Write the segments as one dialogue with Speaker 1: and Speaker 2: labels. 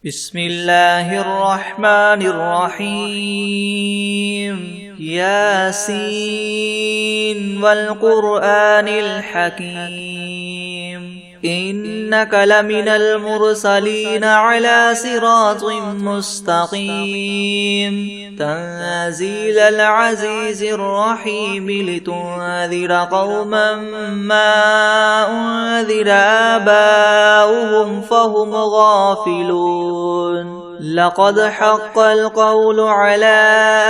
Speaker 1: بسم الله الرحمن الرحيم ياسين والقرآن الحكيم إنك لمن المرسلين على صراط مستقيم تنزيل العزيز الرحيم لتنذر قوما ما أنذر آباؤهم فهم غافلون لقد حق القول على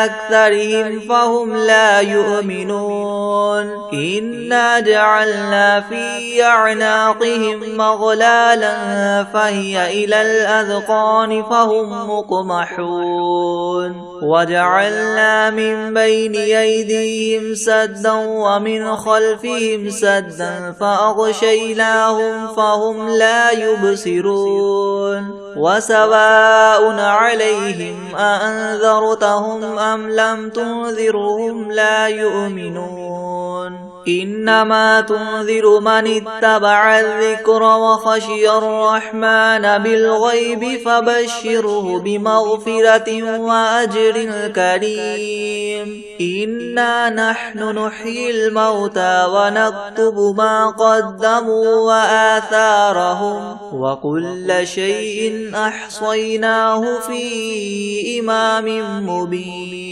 Speaker 1: أكثرهم فهم لا يؤمنون إنا جعلنا في أعناقهم مغلالا فهي إلى الأذقان فهم مقمحون وجعلنا من بين أيديهم سدا ومن خلفهم سدا فأغشيناهم فهم لا يبصرون وسواء عليهم أأنذرتهم أم لم تنذرهم لا يؤمنون إنما تنذر من اتبع الذكر وخشي الرحمن بالغيب فبشره بمغفرة وأجر كريم إنا نحن نحيي الموتى ونكتب ما قدموا وآثارهم وكل شيء أحصيناه في إمام مبين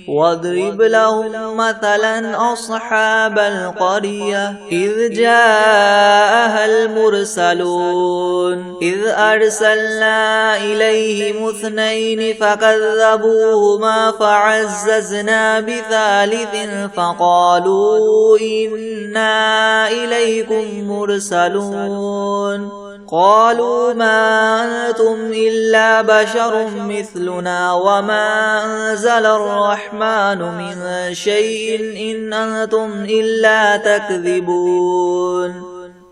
Speaker 1: واضرب لهم مثلا أصحاب القرية إذ جاءها المرسلون إذ أرسلنا إليهم اثنين فكذبوهما فعززنا بثالث فقالوا إنا إليكم مرسلون قالوا ما أنتم إلا بشر مثلنا وما أنزل الرحمن من شيء إن أنتم إلا تكذبون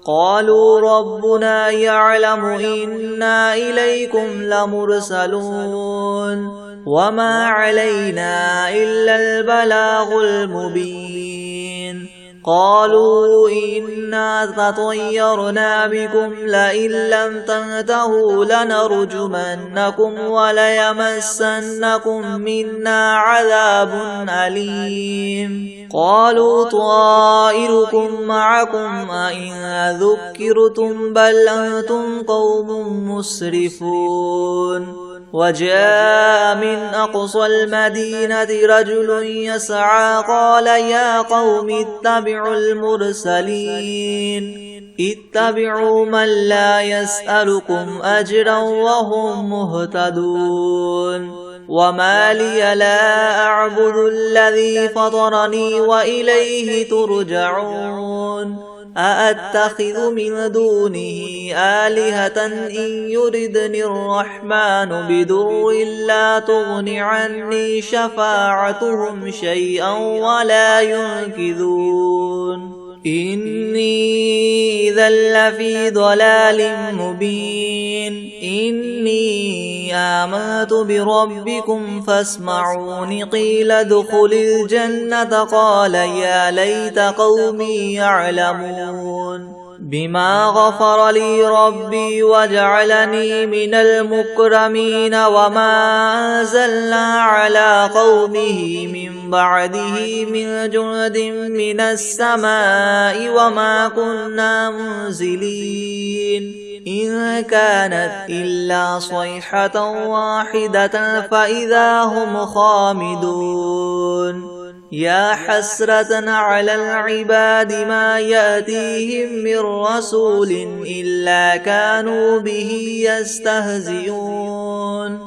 Speaker 1: قالوا ربنا يعلم إنا إليكم لمرسلون وما علينا إلا البلاغ المبين قالوا إنا تطيرنا بكم لئن لم تنتهوا لنرجمنكم وليمسنكم منا عذاب أليم قالوا طائركم معكم أئن ذكرتم بل أنتم قوم مسرفون وجاء من أقصى المدينة رجل يسعى قال يا قوم اتبعوا المرسلين اتبعوا من لا يسألكم أجرا وهم مهتدون وما لي لا أعبد الذي فطرني وإليه ترجعون أأتخذ من دونه آلهة إن يردني الرحمن بدر لا تغن عني شفاعتهم شيئا ولا ينقذون إني إذا لفي ضلال مبين إني آمنت بربكم فاسمعون قيل ادخل الجنة قال يا ليت قومي يعلمون بما غفر لي ربي وجعلني من المكرمين وما أنزلنا على قومه من بعده من جند من السماء وما كنا منزلين إن كانت إلا صيحة واحدة فإذا هم خامدون يا حسرة على العباد ما يأتيهم من رسول إلا كانوا به يستهزئون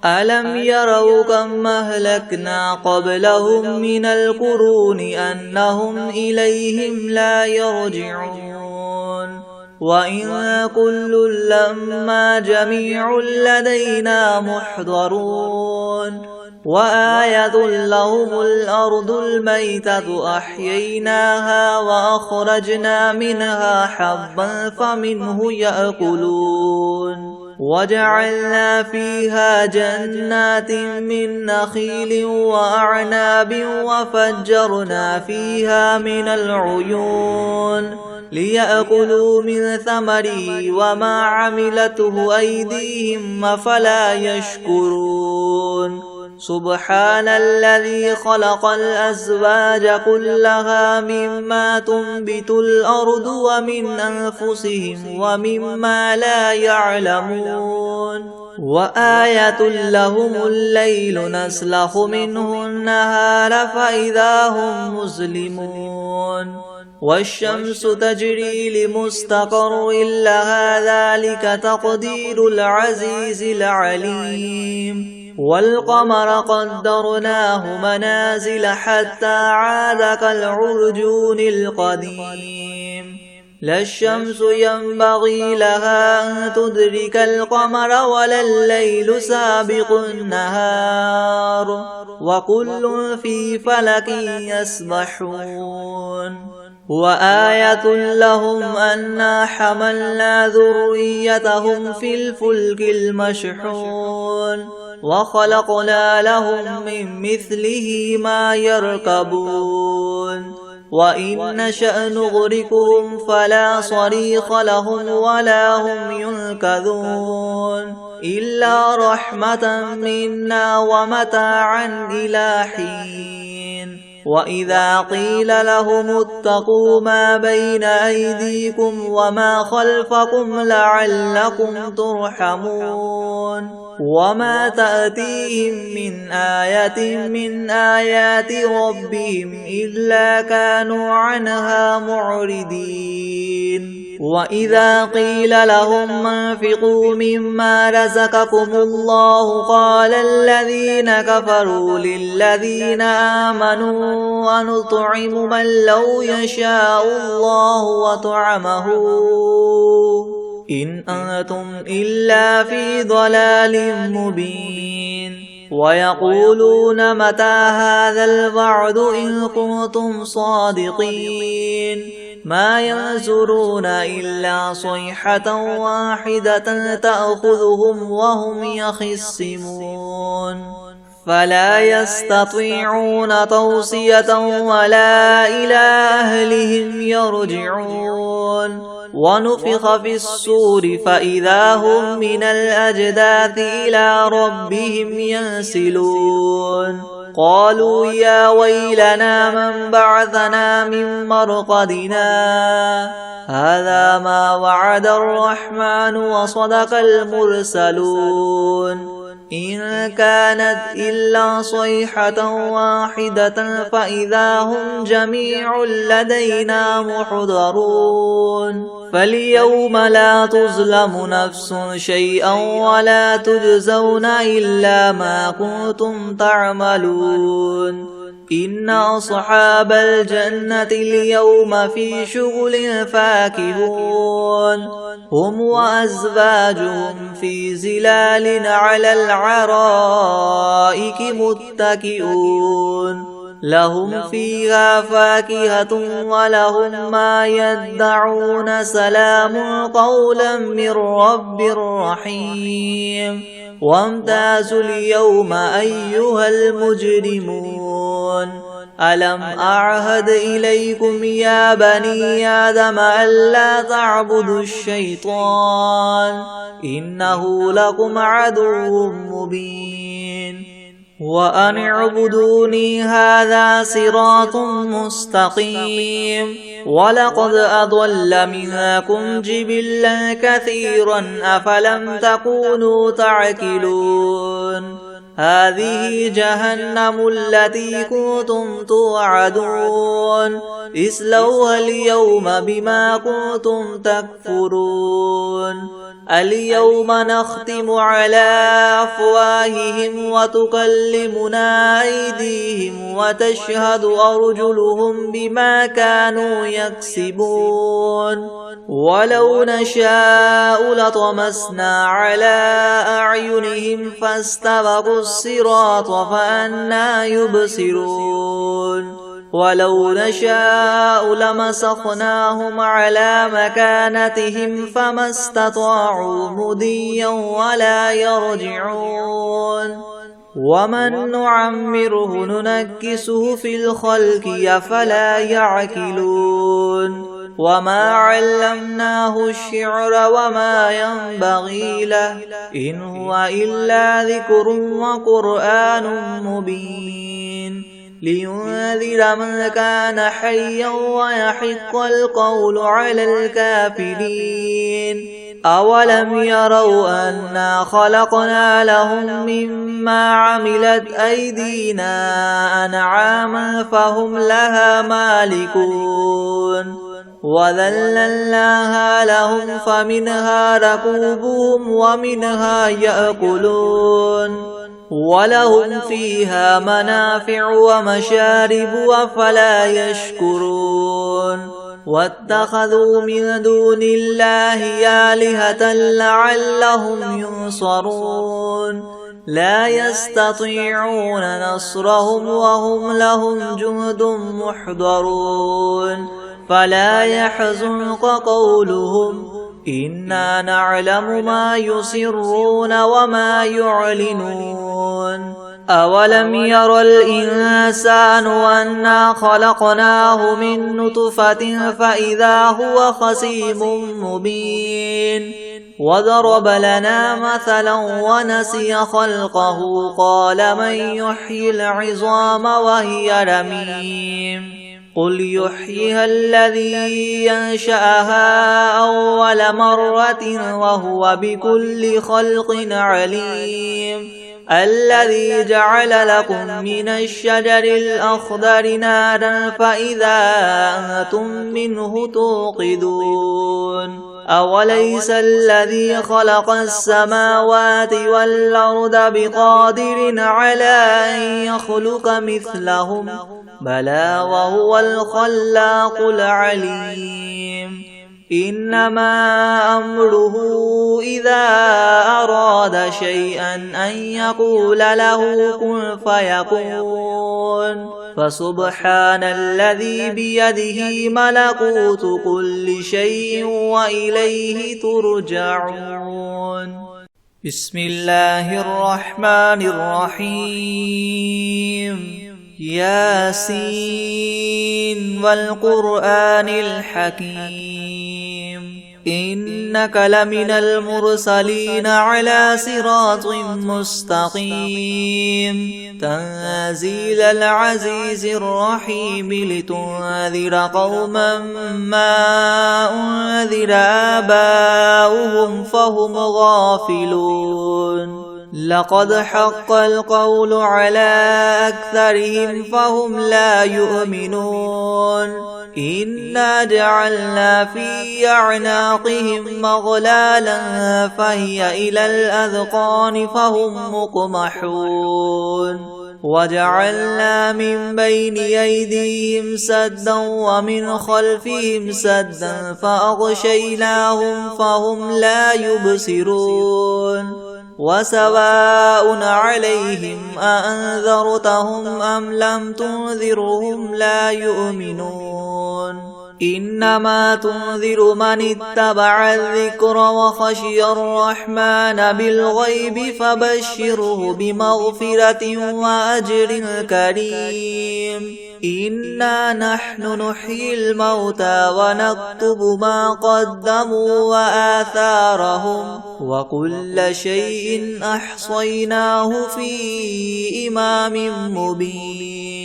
Speaker 1: ألم يروا كم أهلكنا قبلهم من القرون أنهم إليهم لا يرجعون وإن كل لما جميع لدينا محضرون وآية لهم الأرض الميتة أحييناها وأخرجنا منها حبا فمنه يأكلون وجعلنا فيها جنات من نخيل وأعناب وفجرنا فيها من العيون ليأكلوا من ثمره وما عملته أيديهم أفلا يشكرون سبحان الذي خلق الأزواج كلها مما تنبت الأرض ومن أنفسهم ومما لا يعلمون وآية لهم الليل نسلخ منه النهار فإذا هم مظلمون والشمس تجري لمستقر لها ذلك تقدير العزيز العليم والقمر قدرناه منازل حتى عاد كالعرجون القديم لا الشمس ينبغي لها أن تدرك القمر ولا الليل سابق النهار وكل في فلك يسبحون وآية لهم أنا حملنا ذريتهم في الفلك المشحون وخلقنا لهم من مثله ما يركبون وإن نشأ نغرقهم فلا صريخ لهم ولا هم ينقذون إلا رحمة منا ومتاعا إلى حين وإذا قيل لهم اتقوا ما بين أيديكم وما خلفكم لعلكم ترحمون وما تأتيهم من آية من آيات ربهم إلا كانوا عنها معرضين وإذا قيل لهم انفقوا مما رزقكم الله قال الذين كفروا للذين آمنوا أنطعم من لو يشاء الله وطعمه إن أنتم إلا في ضلال مبين ويقولون متى هذا الوعد إن كنتم صادقين ما ينظرون إلا صيحة واحدة تأخذهم وهم يخصمون فلا يستطيعون توصية ولا إلى أهلهم يرجعون ونفخ في الصور فإذا هم من الأجداث إلى ربهم ينسلون قالوا يا ويلنا من بعثنا من مرقدنا هذا ما وعد الرحمن وصدق المرسلون إن كانت إلا صيحة واحدة فإذا هم جميع لدينا محضرون فاليوم لا تظلم نفس شيئا ولا تجزون إلا ما كنتم تعملون إن أصحاب الجنة اليوم في شغل فاكهون هم وأزواجهم في ظلال على العرائك متكئون لهم فيها فاكهة ولهم ما يدعون سلام قولا من رب رحيم وامتازوا اليوم أيها المجرمون ألم أعهد إليكم يا بني آدم ألا تعبدوا الشيطان إنه لكم عدو مبين وأن اعبدوني هذا صراط مستقيم ولقد أضل منكم جبلا كثيرا أفلم تكونوا تعقلون هذه جهنم التي كنتم توعدون اصلوها اليوم بما كنتم تكفرون اليوم نختم على أفواههم وتكلمنا أيديهم وتشهد أرجلهم بما كانوا يكسبون ولو نشاء لطمسنا على أعينهم فاستبقوا الصراط فأنى يبصرون ولو نشاء لمسخناهم على مكانتهم فما استطاعوا مضيا ولا يرجعون ومن نعمره ننكسه في الخلق أفلا يعقلون وما علمناه الشعر وما ينبغي له إن هو إلا ذكر وقرآن مبين لينذر من كان حيا ويحق القول على الكافرين أولم يروا أنا خلقنا لهم مما عملت أيدينا أنعاما فهم لها مالكون وذللناها لهم فمنها ركوبهم ومنها يأكلون ولهم فيها منافع ومشارب أفلا يشكرون واتخذوا من دون الله آلهة لعلهم ينصرون لا يستطيعون نصرهم وهم لهم جند محضرون فلا يحزنك قولهم إنا نعلم ما يسرون وما يعلنون أولم ير الإنسان أنا خلقناه من نطفة فإذا هو خصيم مبين وضرب لنا مثلا ونسي خلقه قال من يحيي العظام وهي رميم قل يحييها الذي ينشأها أول مرة وهو بكل خلق عليم الذي جعل لكم من الشجر الأخضر نارا فإذا أنتم منه توقدون أوليس الذي خلق السماوات والأرض بقادر على أن يخلق مثلهم بلى وهو الخلاق العليم إنما أمره إذا أراد شيئا أن يقول له كن فيكون فسبحان الذي بيده ملكوت كل شيء وإليه ترجعون بسم الله الرحمن الرحيم ياسين والقرآن الحكيم إنك لمن المرسلين على صراط مستقيم تنزيل العزيز الرحيم لتنذر قوما ما أنذر آباؤهم فهم غافلون لقد حق القول على أكثرهم فهم لا يؤمنون إنا جعلنا في أعناقهم مغلالا فهي إلى الأذقان فهم مقمحون وجعلنا من بين أيديهم سدا ومن خلفهم سدا فأغشيناهم فهم لا يبصرون وسواء عليهم أأنذرتهم أم لم تنذرهم لا يؤمنون إنما تنذر من اتبع الذكر وخشي الرحمن بالغيب فبشره بمغفرة وأجر كريم إنا نحن نحيي الموتى ونكتب ما قدموا وآثارهم وكل شيء أحصيناه في إمام مبين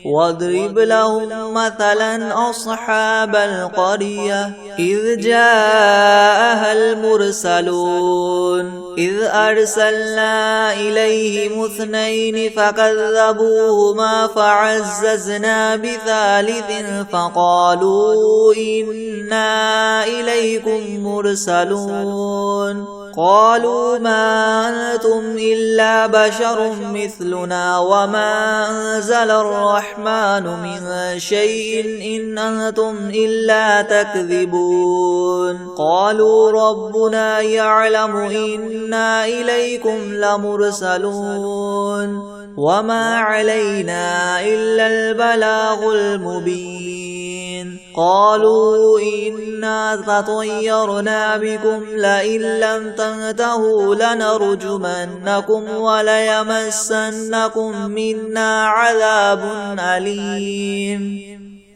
Speaker 1: واضرب لهم مثلا أصحاب القرية إذ جاءها المرسلون إذ أرسلنا إليهم 2 فكذبوهما فعززنا بثالث فقالوا إنا إليكم مرسلون قالوا ما أنتم إلا بشر مثلنا وما أنزل الرحمن من شيء إن أنتم إلا تكذبون قالوا ربنا يعلم إنا إليكم لمرسلون وما علينا إلا البلاغ المبين قالوا إنا تطيرنا بكم لئن لم تنتهوا لنرجمنكم وليمسنكم منا عذاب أليم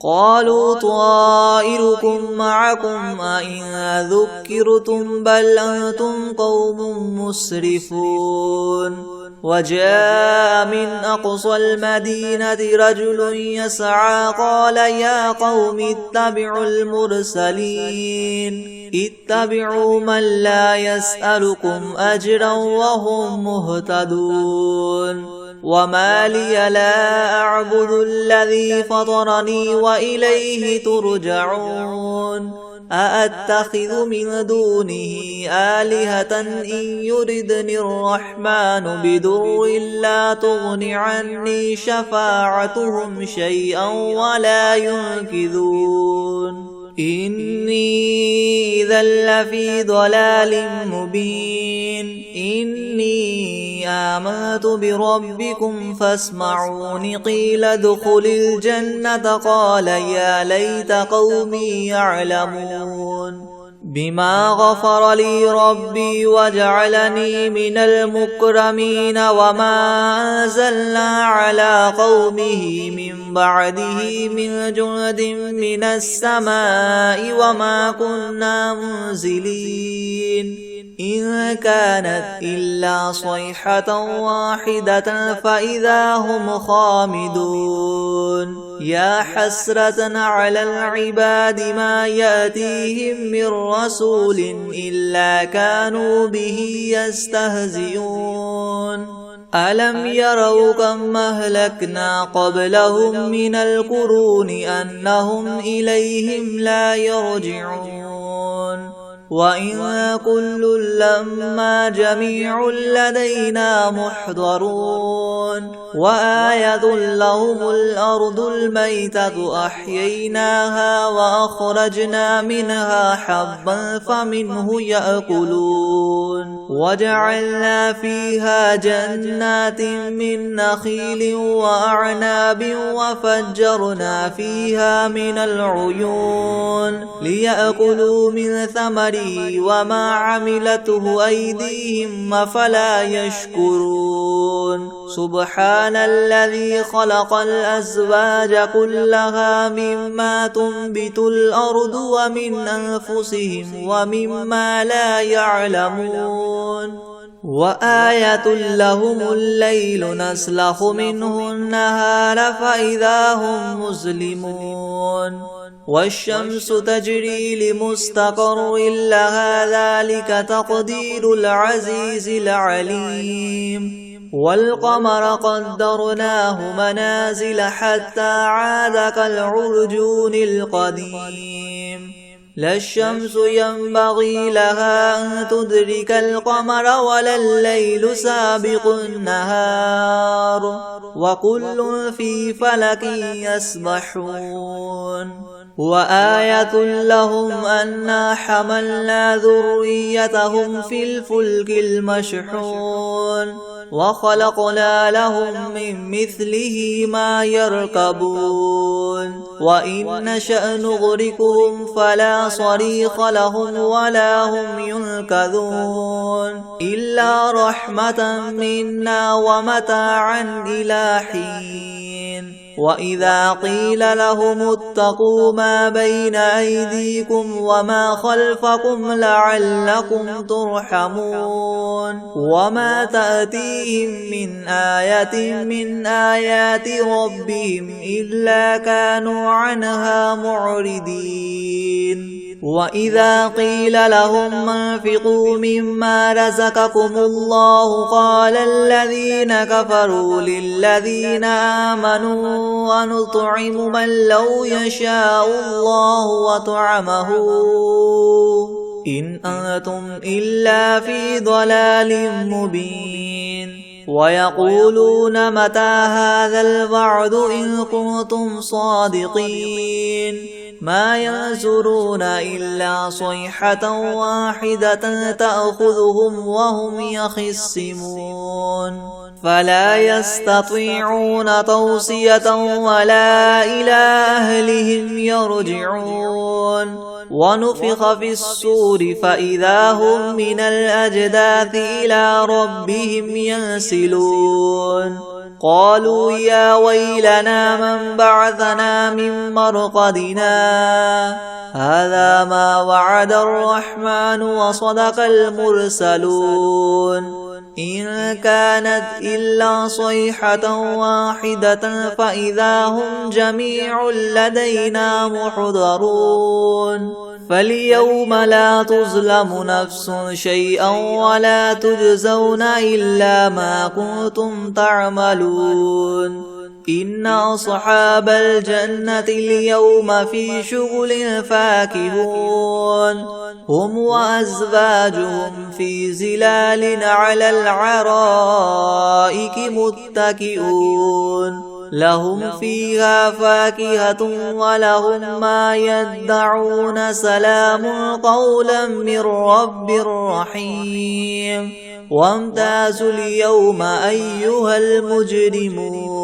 Speaker 1: قالوا طائركم معكم أئن ذكرتم بل أنتم قوم مسرفون وجاء من أقصى المدينة رجل يسعى قال يا قوم اتبعوا المرسلين اتبعوا من لا يسألكم أجرا وهم مهتدون وما لي لا أعبد الذي فطرني وإليه ترجعون أأتخذ من دونه آلهة إن يردني الرحمن بضر لا تغن عني شفاعتهم شيئا ولا ينقذون إني إذا لفي ضلال مبين إني آمنت بربكم فاسمعون قيل ادخل الجنة قال يا ليت قومي يعلمون بما غفر لي ربي وجعلني من المكرمين وما أنزلنا على قومه من بعده من جند من السماء وما كنا منزلين إن كانت إلا صيحة واحدة فإذا هم خامدون يا حسرة على العباد ما يأتيهم من رسول إلا كانوا به يستهزئون ألم يروا كم أهلكنا قبلهم من القرون أنهم إليهم لا يرجعون وإن كل لما جميع لدينا محضرون وآية لهم الأرض الميتة أحييناها وأخرجنا منها حبا فمنه يأكلون وجعلنا فيها جنات من نخيل وأعناب وفجرنا فيها من العيون ليأكلوا من ثمره وما عملته أيديهم أفلا يشكرون سبحان الذي خلق الأزواج كلها مما تنبت الأرض ومن أنفسهم ومما لا يعلمون وآية لهم الليل نسلخ منه النهار فإذا هم مظلمون والشمس تجري لمستقر لها ذلك تقدير العزيز العليم والقمر قدرناه منازل حتى عاد كالعرجون القديم لا الشمس ينبغي لها أن تدرك القمر ولا الليل سابق النهار وكل في فلك يسبحون وآية لهم أنا حملنا ذريتهم في الفلك المشحون وخلقنا لهم من مثله ما يركبون وإن نشأ نغرقهم فلا صريخ لهم ولا هم ينقذون إلا رحمة منا ومتاعا إلى حين وإذا قيل لهم اتقوا ما بين أيديكم وما خلفكم لعلكم ترحمون وما تأتيهم من آية من آيات ربهم إلا كانوا عنها معرضين وإذا قيل لهم انفقوا مما رزقكم الله قال الذين كفروا للذين آمنوا ونطعم من لو يشاء الله وطعمه إن أنتم إلا في ضلال مبين ويقولون متى هذا الوعد إن كنتم صادقين ما ينظرون إلا صيحة واحدة تأخذهم وهم يخصمون فلا يستطيعون توصية ولا إلى أهلهم يرجعون ونفخ في الصور فإذا هم من الأجداث إلى ربهم ينسلون قالوا يا ويلنا من بعثنا من مرقدنا هذا ما وعد الرحمن وصدق المرسلون إن كانت إلا صيحة واحدة فإذا هم جميع لدينا محضرون فاليوم لا تظلم نفس شيئا ولا تجزون إلا ما كنتم تعملون إن أصحاب الجنة اليوم في شغل فاكهون هم وأزواجهم في زلال على العرائك متكئون لهم فيها فاكهة ولهم ما يدعون سلام قولا من رب رحيم وامتازوا اليوم أيها المجرمون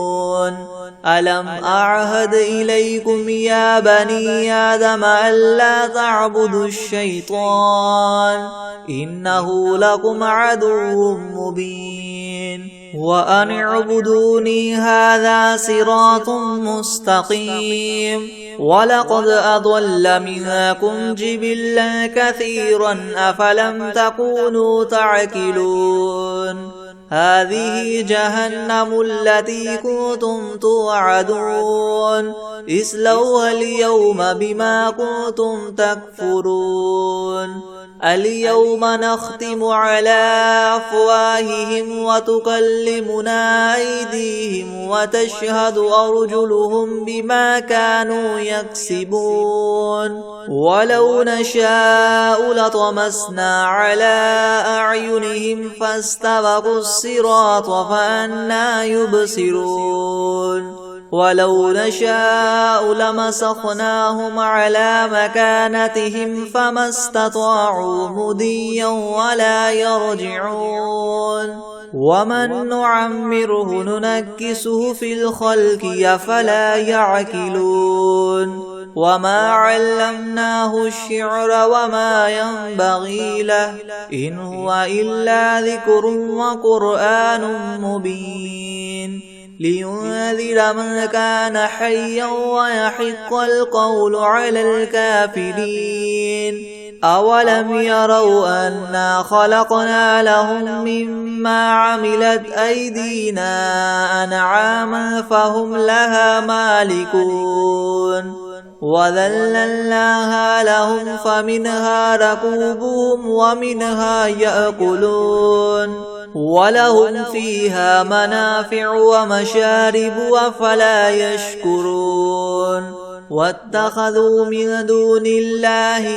Speaker 1: ألم أعهد إليكم يا بني آدم ألا تعبدوا الشيطان إنه لكم عدو مبين وأن اعبدوني هذا صراط مستقيم ولقد أضل منكم جبلا كثيرا أفلم تكونوا تعقلون هذه جهنم التي كنتم توعدون اصلوها اليوم بما كنتم تكفرون اليوم نختم على أفواههم وتكلمنا أيديهم وتشهد أرجلهم بما كانوا يكسبون ولو نشاء لطمسنا على أعينهم فاستبقوا الصراط فأنى يبصرون ولو نشاء لمسخناهم على مكانتهم فما استطاعوا مضيا ولا يرجعون ومن نعمره ننكسه في الخلق أفلا يعقلون وما علمناه الشعر وما ينبغي له إن هو إلا ذكر وقرآن مبين لينذر من كان حيا ويحق القول على الكافرين أولم يروا أنا خلقنا لهم مما عملت أيدينا أنعاما فهم لها مالكون وذللناها لهم فمنها ركوبهم ومنها يأكلون ولهم فيها منافع ومشارب أفلا يشكرون واتخذوا من دون الله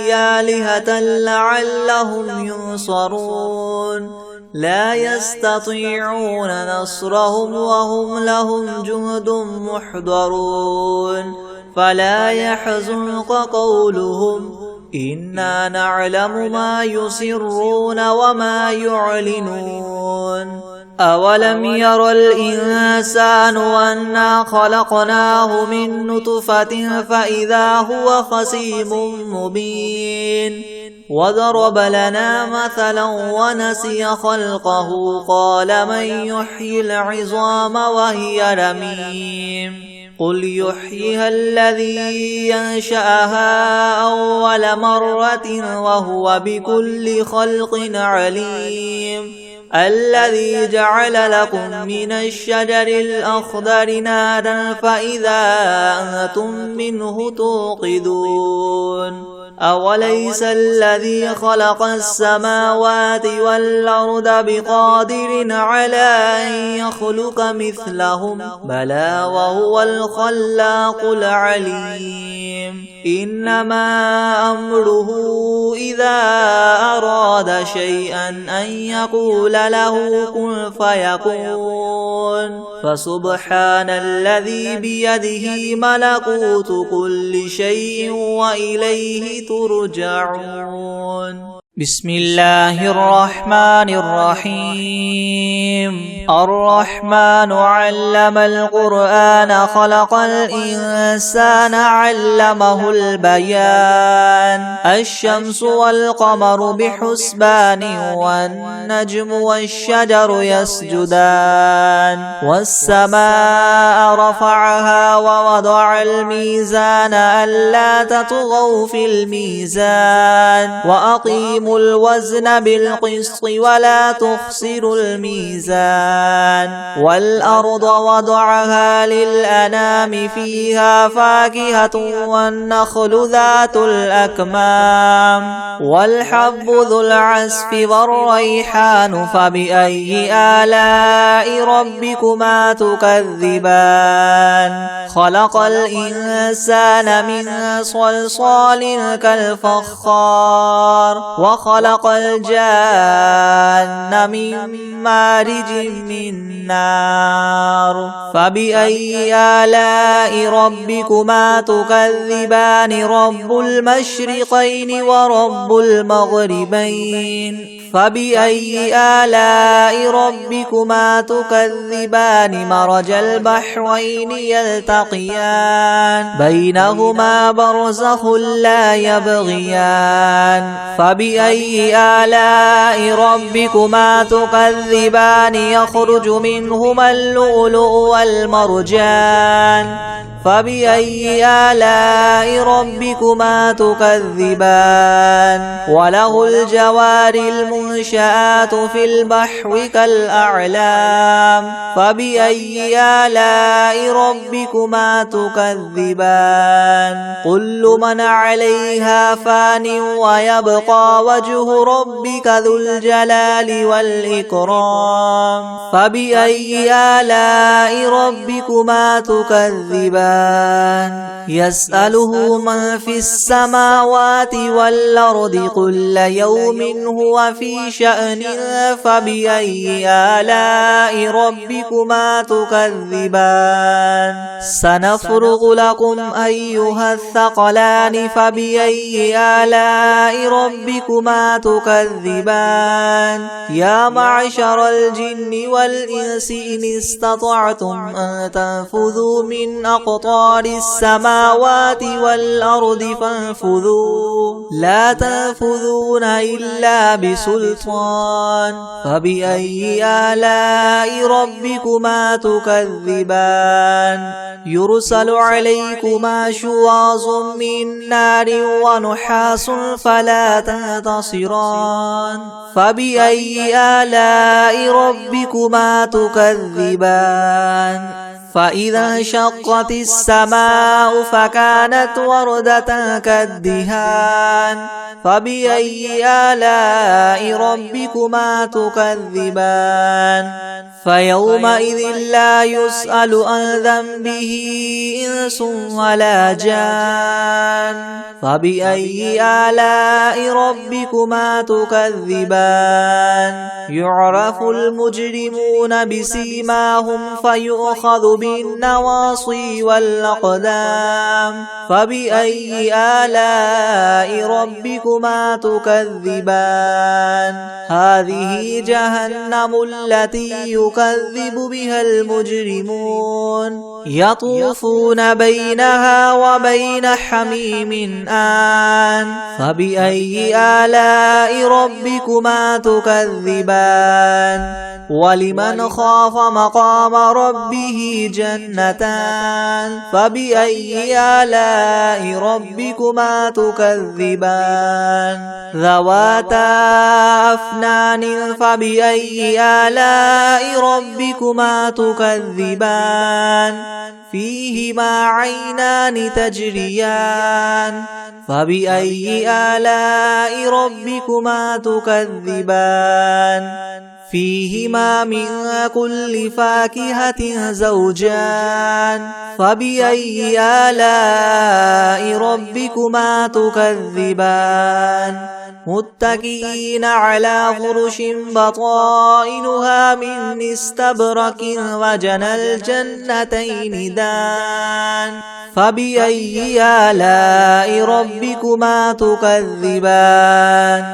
Speaker 1: آلهة لعلهم ينصرون لا يستطيعون نصرهم وهم لهم جند محضرون فلا يحزنك قولهم إنا نعلم ما يسرون وما يعلنون أولم ير الإنسان أنا خلقناه من نطفة فإذا هو خصيم مبين وضرب لنا مثلا ونسي خلقه قال من يحيي العظام وهي رميم قل يحييها الذي ينشأها أول مرة وهو بكل خلق عليم الذي جعل لكم من الشجر الأخضر نارا فإذا أنتم منه توقدون أوليس الذي خلق السماوات والأرض بقادر على أن يخلق مثلهم بلى وهو الخلاق العليم إنما أمره إذا أراد شيئا أن يقول له كن فيكون فسبحان الذي بيده ملكوت كل شيء وإليه ترجعون بسم الله الرحمن الرحيم الرحمن علم القرآن خلق الإنسان علمه البيان الشمس والقمر بحسبان والنجم والشجر يسجدان والسماء رفعها ووضع الميزان ألا تطغوا في الميزان وأقيموا الوزن بالقسط ولا تخسروا الميزان والأرض وضعها للأنام فيها فاكهة والنخل ذات الأكمام والحب ذو العصف والريحان فبأي آلاء ربكما تكذبان خلق الإنسان من صلصال كالفخار وخلق الجان من مارج من نار فبأي آلاء ربكما تكذبان رب المشرقين ورب المغربين فبأي آلاء ربكما تكذبان مرج البحرين يلتقيان بينهما برزخ لا يبغيان فبأي آلاء ربكما تكذبان يخرج منهما اللؤلؤ والمرجان فبأي آلاء ربكما تكذبان وله الجوار المنشآت في البحر كالأعلام فبأي آلاء ربكما تكذبان كل من عليها فان ويبقى وجه ربك ذو الجلال والإكرام فبأي آلاء ربكما تكذبان يسأله من في السماوات والأرض كل يوم هو في شأن فبأي آلاء ربكما تكذبان سنفرغ لكم أيها الثقلان فبأي آلاء ربكما تكذبان يا معشر الجن والإنس إن استطعتم أن تنفذوا من أقطار السماوات والأرض فانفذوا لا تنفذون إلا بسلطان فبأي آلاء ربكما تكذبان يرسل عليكما شواظ من نار ونحاس فلا تنتصران فبأي آلاء ربكما تكذبان فإذا انشقت السماء فكانت وردة كالدهان فبأي آلاء ربكما تكذبان فيومئذ لا يسأل عن ذنبه إنس ولا جان فبأي آلاء ربكما تكذبان يعرف المجرمون بسيماهم فيؤخذ بالنواصي والأقدام فبأي آلاء ربكما تكذبان هذه جهنم التي يكذب بها المجرمون يطوفون بينها وبين حميم آن فبأي آلاء ربكما تكذبان ولمن خاف مقام ربه جنتان فبأي آلاء ربكما تكذبان ذواتا أفنان فبأي آلاء ربكما تكذبان فيهما عينان تجريان فبأي آلاء ربكما تكذبان فيهما من كل فاكهة زوجان فبأي آلاء ربكما تكذبان متكئين على فرش بطائنها من استبرق وجنى الجنتين دان فبأي آلاء ربكما تكذبان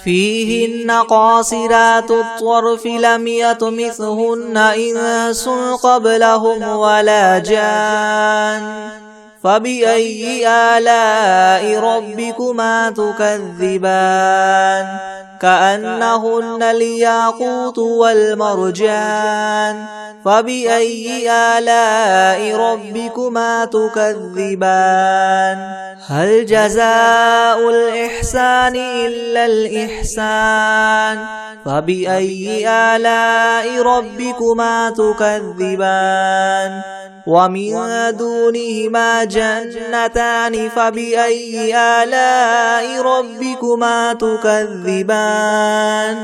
Speaker 1: فيهن قاصرات الطرف لم يطمثهن إنس قبلهم ولا جان فبأي آلاء ربكما تكذبان كأنهن الياقوت والمرجان فبأي آلاء ربكما تكذبان هل جزاء الإحسان إلا الإحسان فبأي آلاء ربكما تكذبان ومن دونهما جنتان فبأي آلاء ربكما تكذبان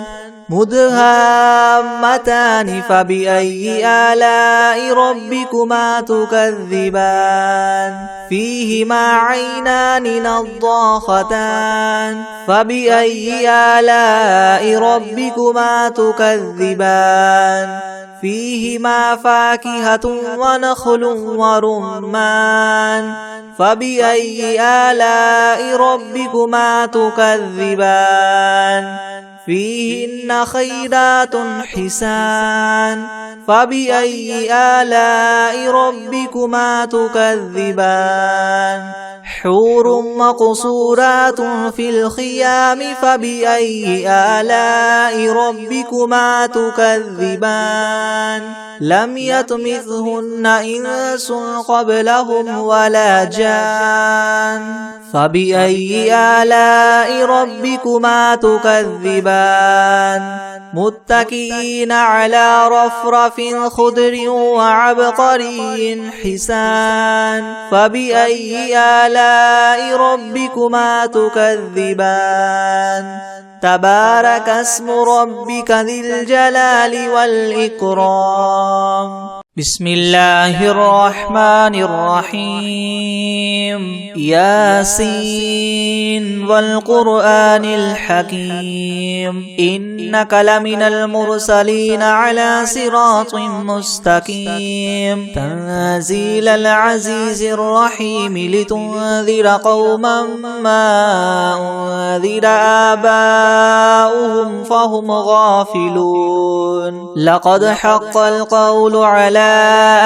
Speaker 1: مدهامتان فبأي آلاء ربكما تكذبان فيهما عينان نضاختان فبأي آلاء ربكما تكذبان فيهما فاكهة ونخل ورمان فبأي آلاء ربكما تكذبان فيهن خيرات حسان فبأي آلاء ربكما تكذبان حور مقصورات في الخيام فبأي آلاء ربكما تكذبان لم يطمثهن إنس قبلهم ولا جان فبأي آلاء ربكما تكذبان متكئين على رفرف خضر وعبقري حسان فبأي آلاء ربكما تكذبان تبارك اسم ربك ذي الجلال والإكرام بسم الله الرحمن الرحيم ياسين والقرآن الحكيم إنك لمن المرسلين على صراط مستقيم تنزيل العزيز الرحيم لتنذر قوما ما أنذر آباؤهم فهم غافلون لقد حق القول على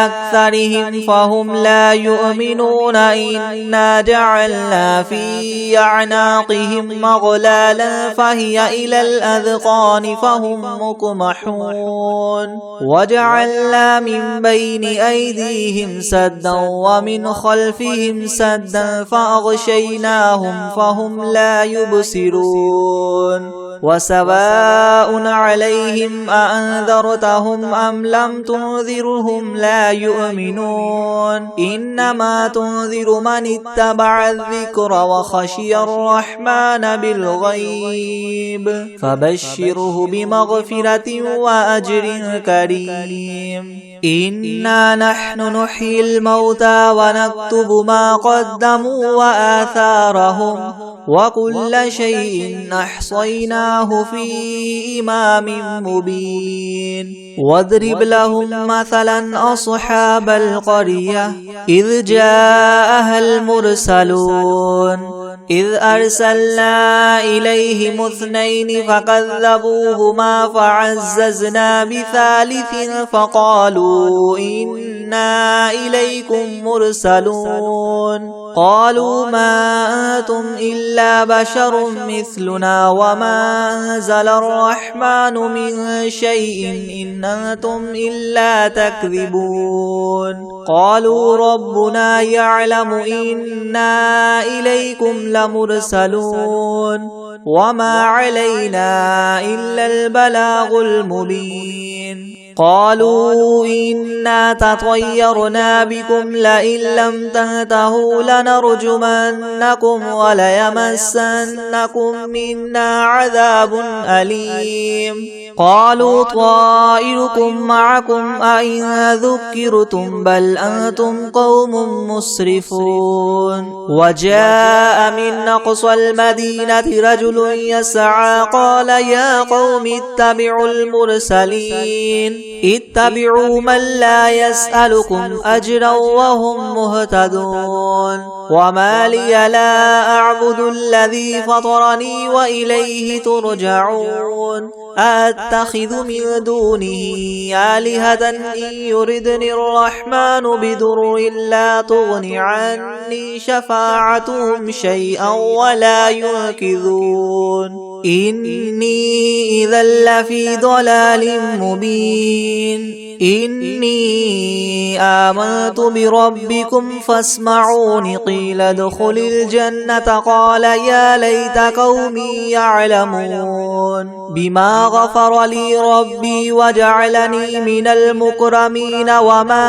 Speaker 1: أكثرهم فهم لا يؤمنون إنا جعلنا في أعناقهم مغلالا فهي إلى الأذقان فهم مقمحون وجعلنا من بين أيديهم سدا ومن خلفهم سدا فأغشيناهم فهم لا يبصرون وسواء عليهم أأنذرتهم أم لم تنذرهم لا يؤمنون إنما تنذر من اتبع الذكر وخشي الرحمن بالغيب فبشره بمغفرة وأجر كريم إنا نحن نحيي الموتى ونكتب ما قدموا وآثارهم وكل شيء أحصيناه في إمام مبين واضرب لهم مثلا أصحاب القرية إذ جاءها المرسلون إذ أرسلنا إليهم اثنين فكذبوهما فعززنا بثالث فقالوا إنا إليكم مرسلون قالوا ما أنتم إلا بشر مثلنا وما أنزل الرحمن من شيء إن أنتم إلا تكذبون قالوا ربنا يعلم إنا إليكم لمرسلون وما علينا إلا البلاغ المبين قالوا إنا تطيرنا بكم لئن لم تنتهوا لنرجمنكم وليمسنكم منا عذاب أليم قالوا طائركم معكم أئن ذكرتم بل أنتم قوم مسرفون وجاء من أقصى المدينة رجل يسعى قال يا قوم اتبعوا المرسلين اتبعوا من لا يسألكم أجرا وهم مهتدون وما لي لا أعبد الذي فطرني وإليه ترجعون أتخذ من دونه آلهة إن يردني الرحمن بدر لا تغن عني شفاعتهم شيئا ولا ينقذون إني إذا لفي ضلال مبين إني آمنت بربكم فاسمعون قيل ادخل الجنة قال يا ليت قومي يعلمون بما غفر لي ربي وجعلني من المكرمين وما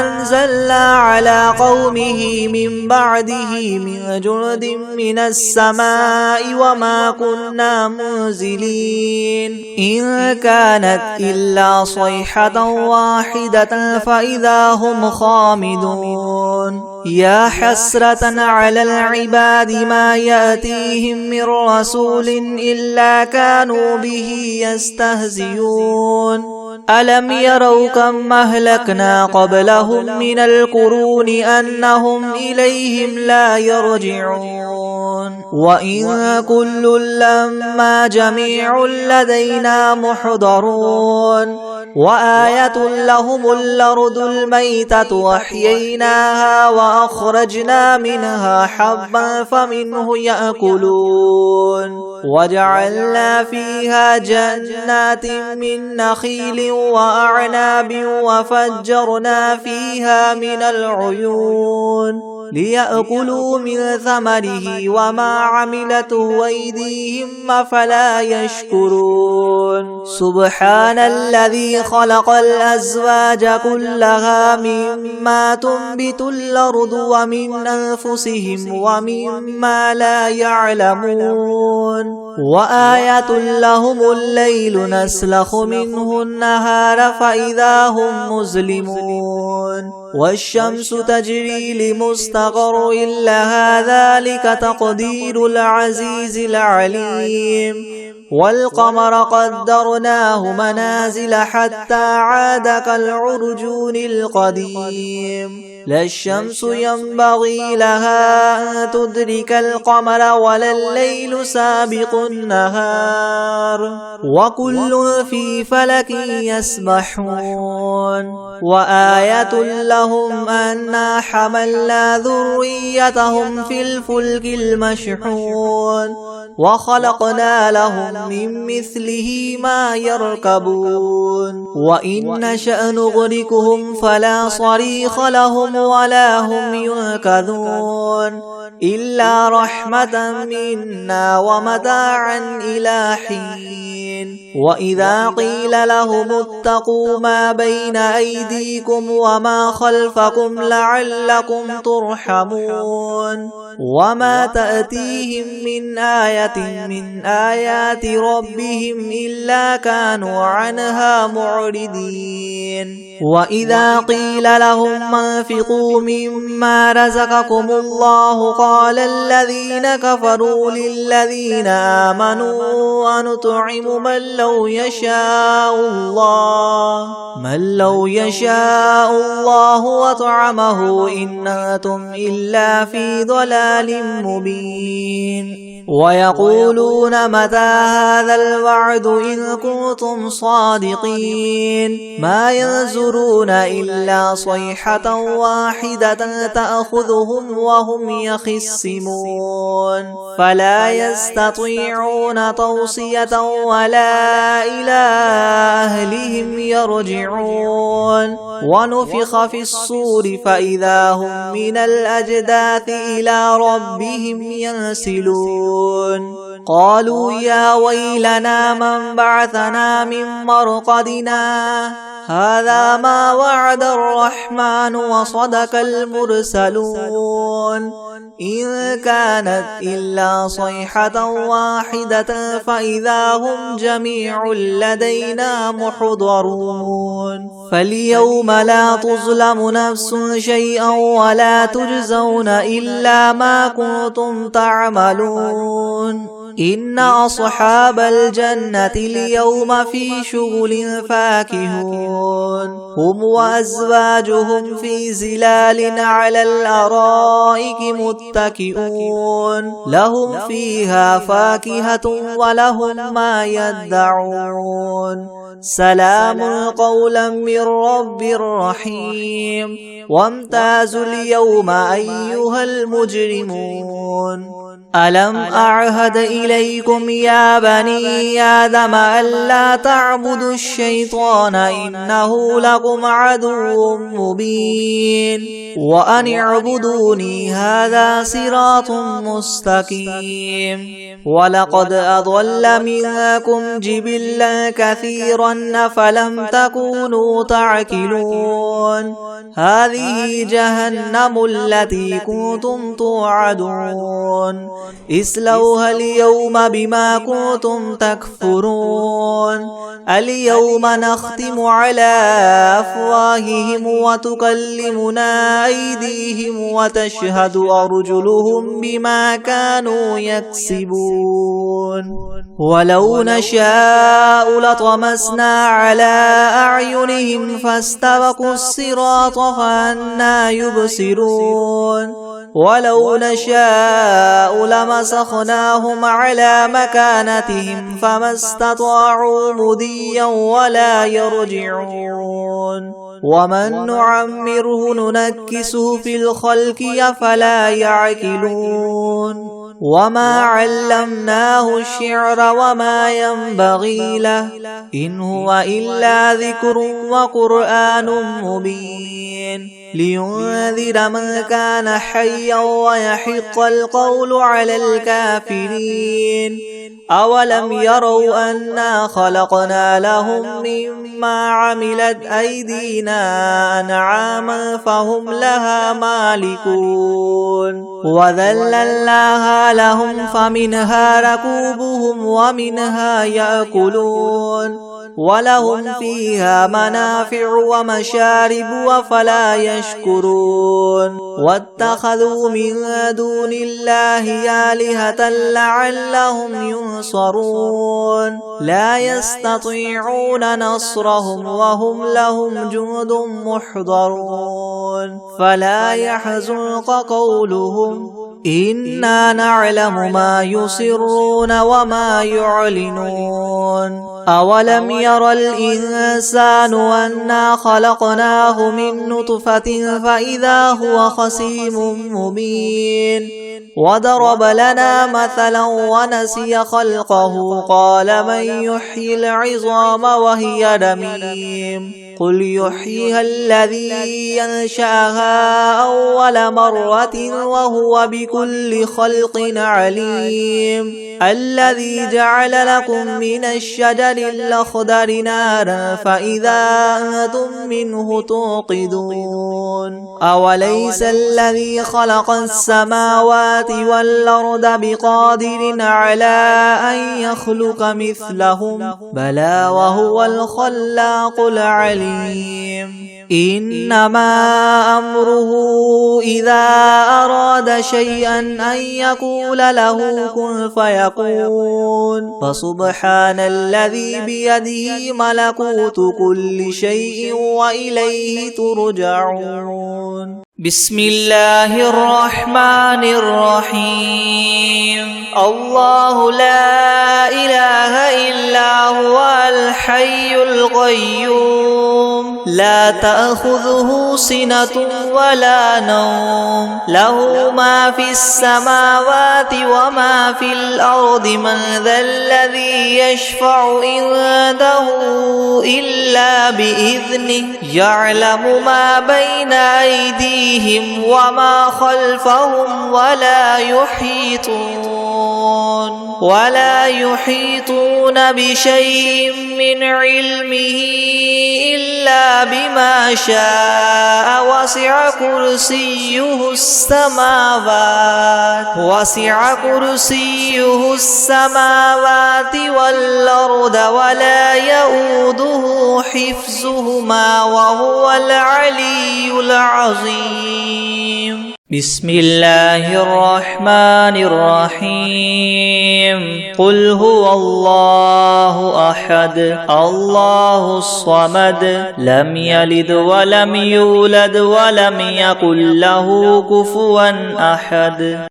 Speaker 1: أنزلنا على قومه من بعده من جند من السماء وما كنا منزلين إن كانت إلا صيحة واحدة فإذا هم خامدون يا حسرة على العباد ما يأتيهم من رسول إلا كانوا به يستهزئون ألم يروا كم أهلكنا قبلهم من القرون أنهم إليهم لا يرجعون وإن كل لما جميع لدينا محضرون وآية لهم الأرض الميتة وأحييناها وأخرجنا منها حبا فمنه يأكلون وجعلنا فيها جنات من نخيل وأعناب وفجرنا فيها من العيون ليأكلوا من ثمره وما عملته أيديهم فلا يشكرون سبحان الذي خلق الأزواج كلها مما تنبت الأرض ومن أنفسهم ومما لا يعلمون وآية لهم الليل نسلخ منه النهار فإذا هم مظلمون والشمس تجري لمستقر لها ذلك تقدير العزيز العليم والقمر قدرناه منازل حتى عاد كالعرجون القديم لا الشمس ينبغي لها أن تدرك القمر ولا الليل سابق النهار وكل في فلك يسبحون وآية لهم أنا حملنا ذريتهم في الفلك المشحون وخلقنا لهم من مثله ما يركبون وإن نشأ نغرقهم فلا صريخ لهم ولا هم ينقذون إلا رحمة منا ومتاعا إلى حين وإذا قيل لهم اتقوا ما بين أيديكم وما خلفكم لعلكم ترحمون وما تأتيهم من آية من آيات ربهم إلا كانوا عنها معرضين وإذا قيل لهم انفقوا مما رزقكم الله قال الذين كفروا للذين آمنوا أنطعم من لو يشاء الله وطعمه إن أنتم إلا في ضلال مبين ويقولون متى هذا الوعد إن كنتم صادقين ما ينظرون إلا صيحة واحدة تأخذهم وهم يخصمون فلا يستطيعون توصية ولا إلى أهلهم يرجعون ونفخ في الصور فإذا هم من الأجداث إلى ربهم ينسلون قالوا يا ويلنا من بعثنا من مرقدنا هذا ما وعد الرحمن وصدق المرسلون إن كانت إلا صيحة واحدة فإذا هم جميع لدينا محضرون فاليوم لا تظلم نفس شيئا ولا تجزون إلا ما كنتم تعملون إن أصحاب الجنة اليوم في شغل فاكهون هم وأزواجهم في زلال على الأرائك متكئون لهم فيها فاكهة ولهم ما يدعون سلام قولا من رب رحيم وامتازوا اليوم أيها المجرمون ألم أعهد إليكم يا بني آدم ألا تعبدوا الشيطان إنه لكم عدو مبين وأن اعبدوني هذا صراط مستقيم ولقد أضل منكم جبلا كثيرا أفلم تكونوا تعقلون هذه جهنم التي كنتم توعدون اصلوها اليوم بما كنتم تكفرون اليوم نختم على أفواههم وتكلمنا أيديهم وتشهد أرجلهم بما كانوا يكسبون ولو نشاء لطمسنا على أعينهم فاستبقوا الصراط فأنى يبصرون ولو نشاء لمسخناهم على مكانتهم فما استطاعوا مضيا ولا يرجعون ومن نعمره ننكسه في الخلق أفلا يعقلون وما علمناه الشعر وما ينبغي له إن هو إلا ذكر وقرآن مبين لينذر من كان حيا ويحق القول على الكافرين أولم يروا أنا خلقنا لهم مما عملت أيدينا أنعاما فهم لها مالكون وذللناها لهم فمنها ركوبهم ومنها يأكلون ولهم فيها منافع ومشارب أفلا يشكرون واتخذوا من دون الله آلهة لعلهم ينصرون لا يستطيعون نصرهم وهم لهم جند محضرون فلا يحزنك قولهم إنا نعلم ما يسرون وما يعلنون أولم ير الإنسان أنا خلقناه من نطفة فإذا هو خصيم مبين وضرب لنا مثلا ونسي خلقه قال من يحيي العظام وهي رميم قل يحييها الذي ينشأها أول مرة وهو بكل خلق عليم الذي جعل لكم من الشجر الأخضر نارا فإذا أنتم منه توقدون أوليس الذي خلق السماوات والأرض بقادر على أن يخلق مثلهم بلى وهو الخلاق العليم إنما أمره إذا أراد شيئا أن يقول له كن فيكون فسبحان الذي بيده ملكوت كل شيء وإليه ترجعون بسم الله الرحمن الرحيم الله لا إله إلا هو الحي القيوم لا تأخذه سنة ولا نوم له ما في السماوات وما في الأرض من ذا الذي يشفع عنده إلا بإذنه يعلم ما بين أيديهم وما خلفهم ولا يحيطون بشيء من علمه إلا بما شاء وسع كرسيه السماوات والأرض ولا يؤوده حفظهما وهو العلي العظيم
Speaker 2: بسم الله الرحمن الرحيم قل هو الله أحد الله الصمد لم يلد ولم يولد ولم يكن له كفوا أحد